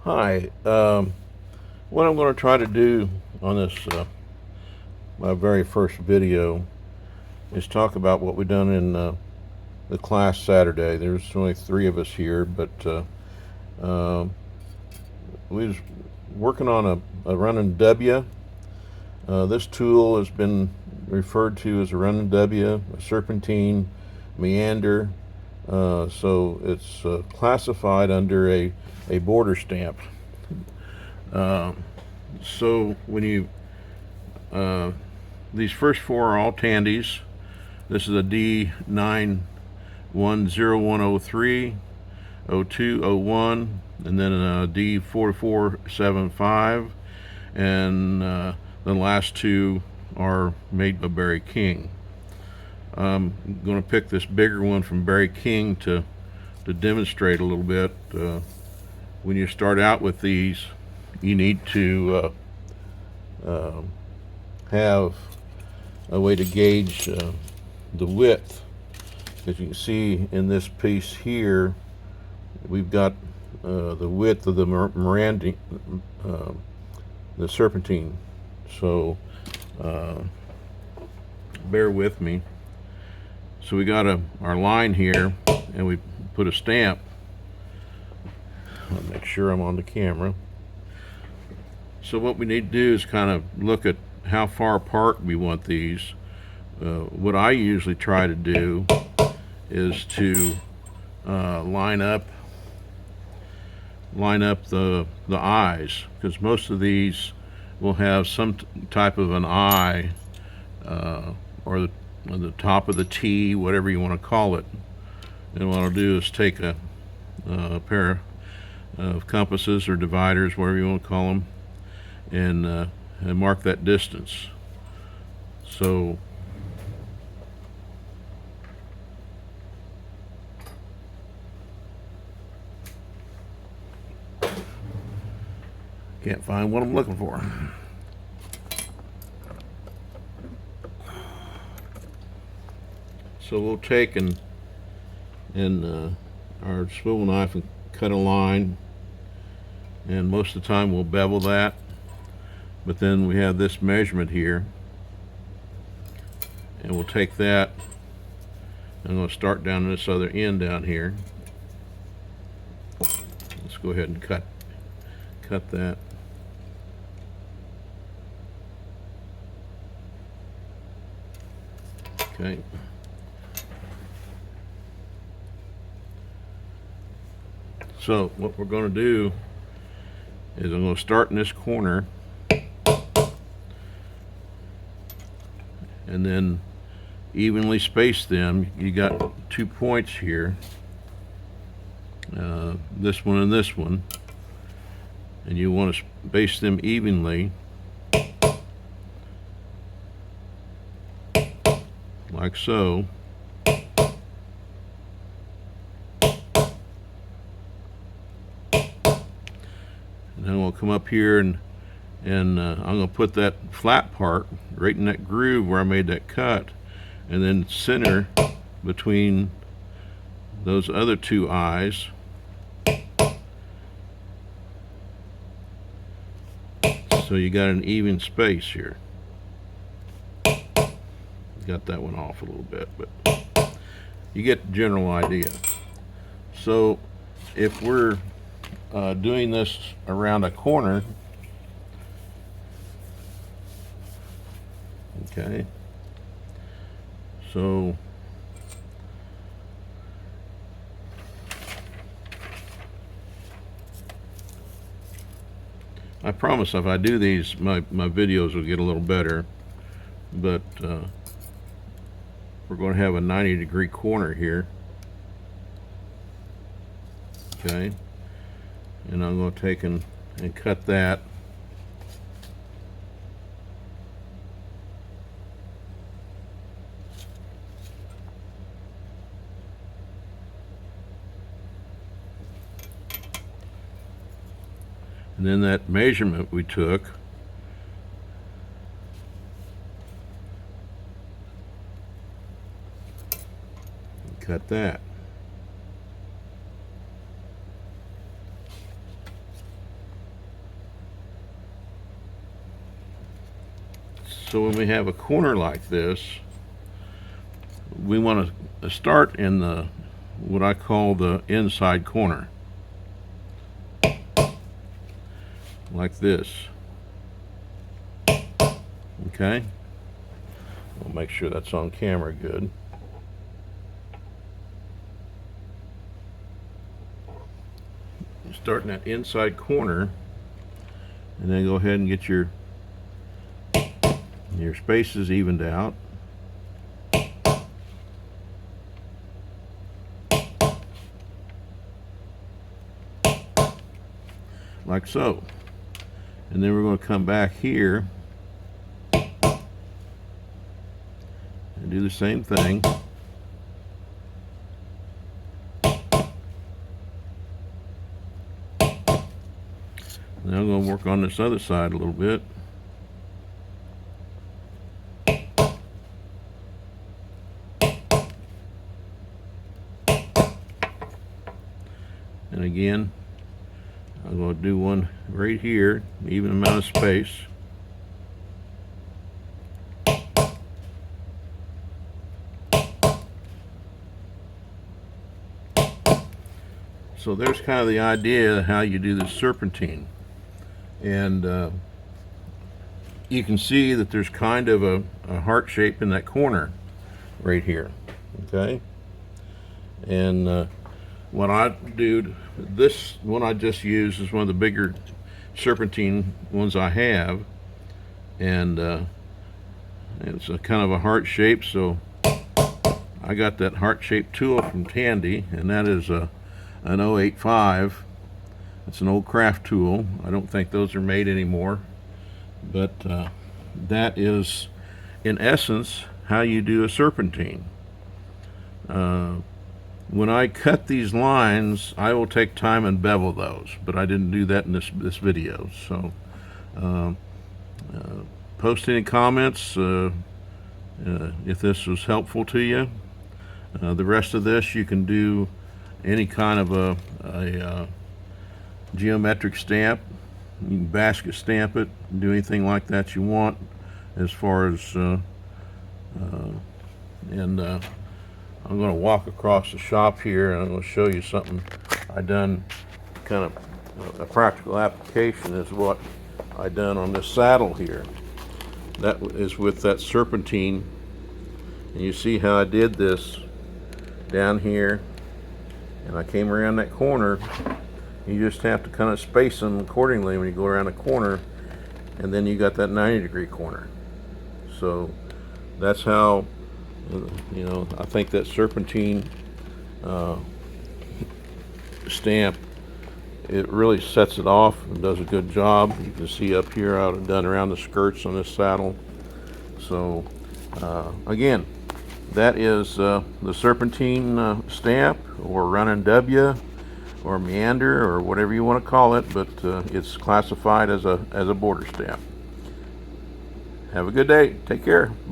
Hi. What I'm going to try to do on this, my very first video, is talk about what we've done in the class Saturday. There's only three of us here, but uh, we was working on a running W. This tool has been referred to as a running W, a serpentine, meander. So it's classified under a border stamp. Uh, so when you uh, these first four are all Tandys. This is a D910103, 0201, and then a D4475, and the last two are made by Barry King. I'm going to pick this bigger one from Barry King to demonstrate a little bit. When you start out with these, you need to have a way to gauge the width. As you can see in this piece here, we've got the width of the the serpentine. So bear with me. So we got our line here, and we put a stamp. I'll make sure I'm on the camera. So what we need to do is kind of look at how far apart we want these. What I usually try to do is to line up the eyes, because most of these will have some type of an eye, or the top of the T, whatever you want to call it. And what I'll do is take a pair of compasses or dividers, whatever you want to call them, and mark that distance. So can't find what I'm looking for. So we'll take and our swivel knife and cut a line, and most of the time we'll bevel that. But then we have this measurement here, and we'll take that. I'm going to start down this other end down here. Let's go ahead and cut that. Okay. So what we're going to do is I'm going to start in this corner, and then evenly space them. You got 2 points here, this one and this one, and you want to space them evenly, like so. And then we'll come up here and I'm going to put that flat part right in that groove where I made that cut, and then center between those other two eyes. So you got an even space here. Got that one off a little bit, but you get the general idea. So if we're doing this around a corner, okay, so I promise if I do these, my videos will get a little better, but we're going to have a 90-degree corner here. Okay, and I'm going to take and cut that. And then that measurement we took, cut that. So when we have a corner like this, we want to start in the what I call the inside corner, like this. Okay, we'll make sure that's on camera good. Start in that inside corner, and then go ahead and get your spaces evened out. Like so. And then we're going to come back here and do the same thing. Now I'm going to work on this other side a little bit. And again, I'm going to do one right here, even amount of space. So there's kind of the idea of how you do the serpentine. And you can see that there's kind of a heart shape in that corner right here. Okay? And what I do, this one I just used is one of the bigger serpentine ones I have, and it's a kind of a heart shape. So I got that heart shaped tool from Tandy, and that is an 085. It's an old craft tool. I don't think those are made anymore, but that is in essence how you do a serpentine. When I cut these lines, I will take time and bevel those, but I didn't do that in this video. So post any comments if this was helpful to you. The rest of this you can do any kind of a geometric stamp. You can basket stamp it, do anything like that you want, as far as I'm going to walk across the shop here, and I'm going to show you something I done, kind of a practical application is what I done on this saddle here. That is with that serpentine, and you see how I did this down here, and I came around that corner. You just have to kind of space them accordingly when you go around the corner, and then you got that 90-degree corner. So that's how, you know, I think that serpentine stamp, it really sets it off and does a good job. You can see up here how I've done around the skirts on this saddle. So again, that is the serpentine stamp, or running W, or meander, or whatever you want to call it, but it's classified as a border stamp. Have a good day. Take care. Bye.